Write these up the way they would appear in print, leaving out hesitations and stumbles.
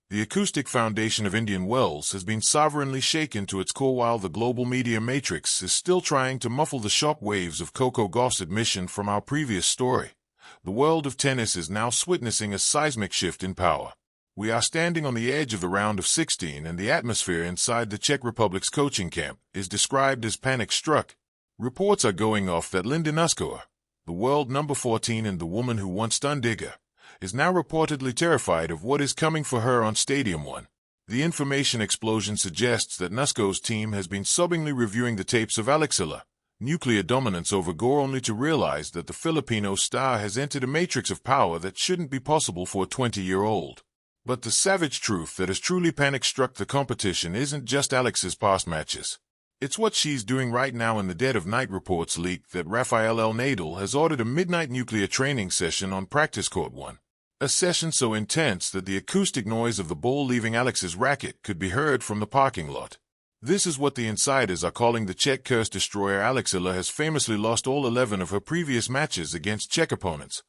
The acoustic foundation of Indian Wells has been sovereignly shaken to its core while the global media matrix is still trying to muffle the shock waves of Coco Gauff's admission from our previous story. The world of tennis is now witnessing a seismic shift in power. We are standing on the edge of the round of 16 and the atmosphere inside the Czech Republic's coaching camp is described as panic-struck. Reports are going off that Linda Noskova, the world number 14 and the woman who once stunned Iga, is now reportedly terrified of what is coming for her on Stadium 1. The information explosion suggests that Noskova's team has been sobbingly reviewing the tapes of Eala, nuclear dominance over Gore, only to realize that the Filipino star has entered a matrix of power that shouldn't be possible for a 20-year-old. But the savage truth that has truly panic-struck the competition isn't just Alex's past matches. It's what she's doing right now in the dead of night. Reports leak that Rafael El Nadal has ordered a midnight nuclear training session on practice court 1. A session so intense that the acoustic noise of the ball leaving Alex's racket could be heard from the parking lot. This is what the insiders are calling the Czech curse destroyer. Eala has famously lost all 11 of her previous matches against Czech opponents,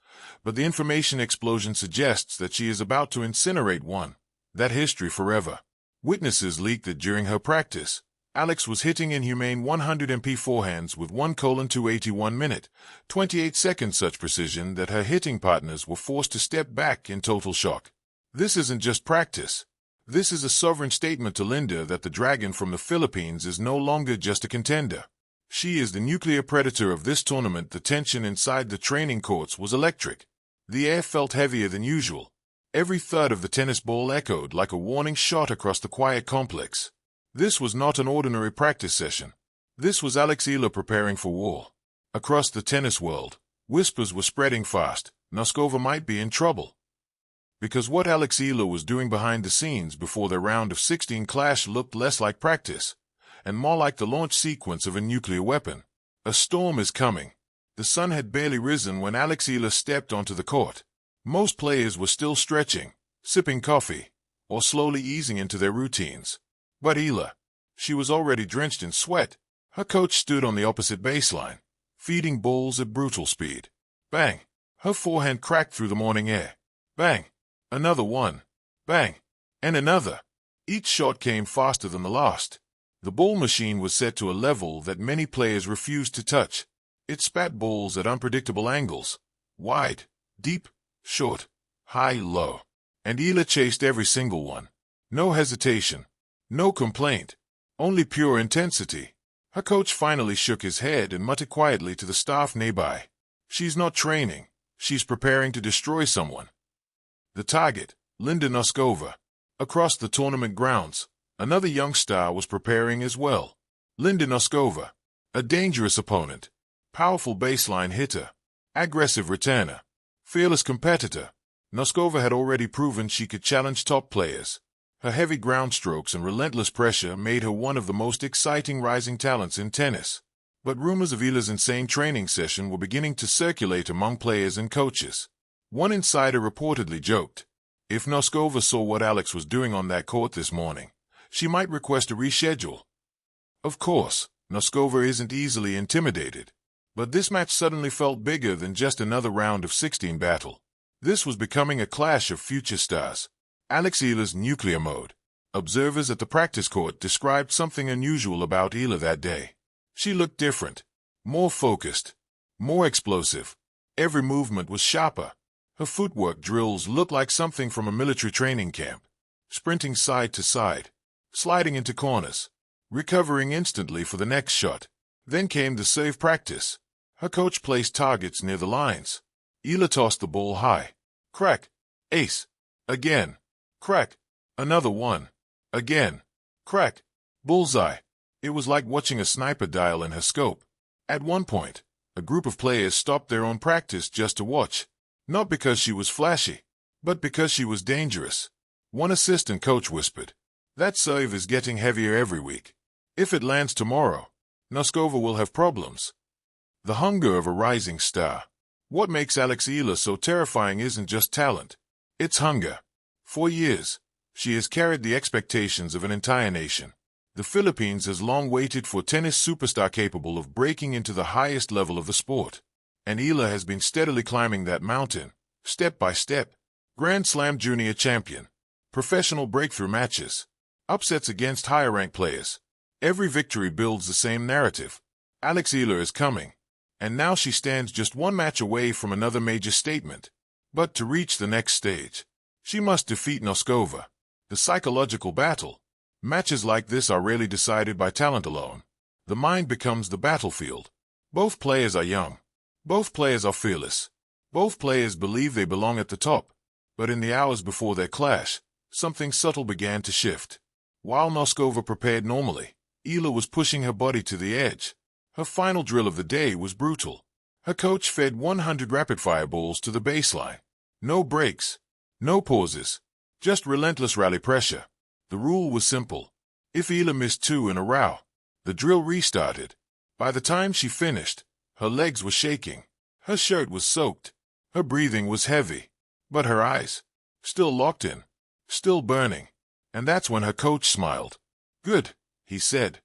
but the information explosion suggests that she is about to incinerate that history forever. Witnesses leaked that during her practice, Alex was hitting inhumane 100 mph forehands with 1:281 minute, 28 seconds such precision that her hitting partners were forced to step back in total shock. This isn't just practice. This is a sovereign statement to Linda that the dragon from the Philippines is no longer just a contender. She is the nuclear predator of this tournament. The tension inside the training courts was electric. The air felt heavier than usual. Every thud of the tennis ball echoed like a warning shot across the quiet complex. This was not an ordinary practice session. This was Eala preparing for war. Across the tennis world, whispers were spreading fast. Noskova might be in trouble. Because what Eala was doing behind the scenes before their round of 16 clash looked less like practice, and more like the launch sequence of a nuclear weapon. A storm is coming. The sun had barely risen when Eala stepped onto the court. Most players were still stretching, sipping coffee, or slowly easing into their routines. But Eala, she was already drenched in sweat. Her coach stood on the opposite baseline, feeding balls at brutal speed. Bang! Her forehand cracked through the morning air. Bang! Another one. Bang! And another. Each shot came faster than the last. The ball machine was set to a level that many players refused to touch. It spat balls at unpredictable angles. Wide, deep, short, high, low. And Eala chased every single one. No hesitation. No complaint. Only pure intensity. Her coach finally shook his head and muttered quietly to the staff nearby. She's not training. She's preparing to destroy someone. The target, Linda Noskova. Across the tournament grounds, another young star was preparing as well. Linda Noskova. A dangerous opponent. Powerful baseline hitter. Aggressive returner. Fearless competitor. Noskova had already proven she could challenge top players. Her heavy ground strokes and relentless pressure made her one of the most exciting rising talents in tennis. But rumors of Eala's insane training session were beginning to circulate among players and coaches. One insider reportedly joked, if Noskova saw what Alex was doing on that court this morning, she might request a reschedule. Of course, Noskova isn't easily intimidated. But this match suddenly felt bigger than just another round of 16 battle. This was becoming a clash of future stars. Eala's nuclear mode. Observers at the practice court described something unusual about Eala that day. She looked different, more focused, more explosive. Every movement was sharper. Her footwork drills looked like something from a military training camp. Sprinting side to side, sliding into corners, recovering instantly for the next shot. Then came the serve practice. Her coach placed targets near the lines. Eala tossed the ball high. Crack. Ace. Again. Crack. Another one. Again. Crack. Bullseye. It was like watching a sniper dial in her scope. At one point, a group of players stopped their own practice just to watch. Not because she was flashy, but because she was dangerous. One assistant coach whispered, "That serve is getting heavier every week. If it lands tomorrow, Noskova will have problems." The hunger of a rising star. What makes Eala so terrifying isn't just talent. It's hunger. For years, she has carried the expectations of an entire nation. The Philippines has long waited for a tennis superstar capable of breaking into the highest level of the sport. And Eala has been steadily climbing that mountain, step by step. Grand Slam junior champion, Professional breakthrough matches. Upsets against higher-ranked players. Every victory builds the same narrative. Eala is coming. And now she stands just one match away from another major statement. But to reach the next stage, she must defeat Noskova. The psychological battle. Matches like this are rarely decided by talent alone. The mind becomes the battlefield. Both players are young. Both players are fearless. Both players believe they belong at the top. But in the hours before their clash, something subtle began to shift. While Noskova prepared normally, Eala was pushing her body to the edge. Her final drill of the day was brutal. Her coach fed 100 rapid-fire balls to the baseline. No breaks. No pauses. Just relentless rally pressure. The rule was simple. If Eala missed 2 in a row, the drill restarted. By the time she finished, her legs were shaking. Her shirt was soaked. Her breathing was heavy. But her eyes, still locked in, still burning. And that's when her coach smiled. "Good," he said.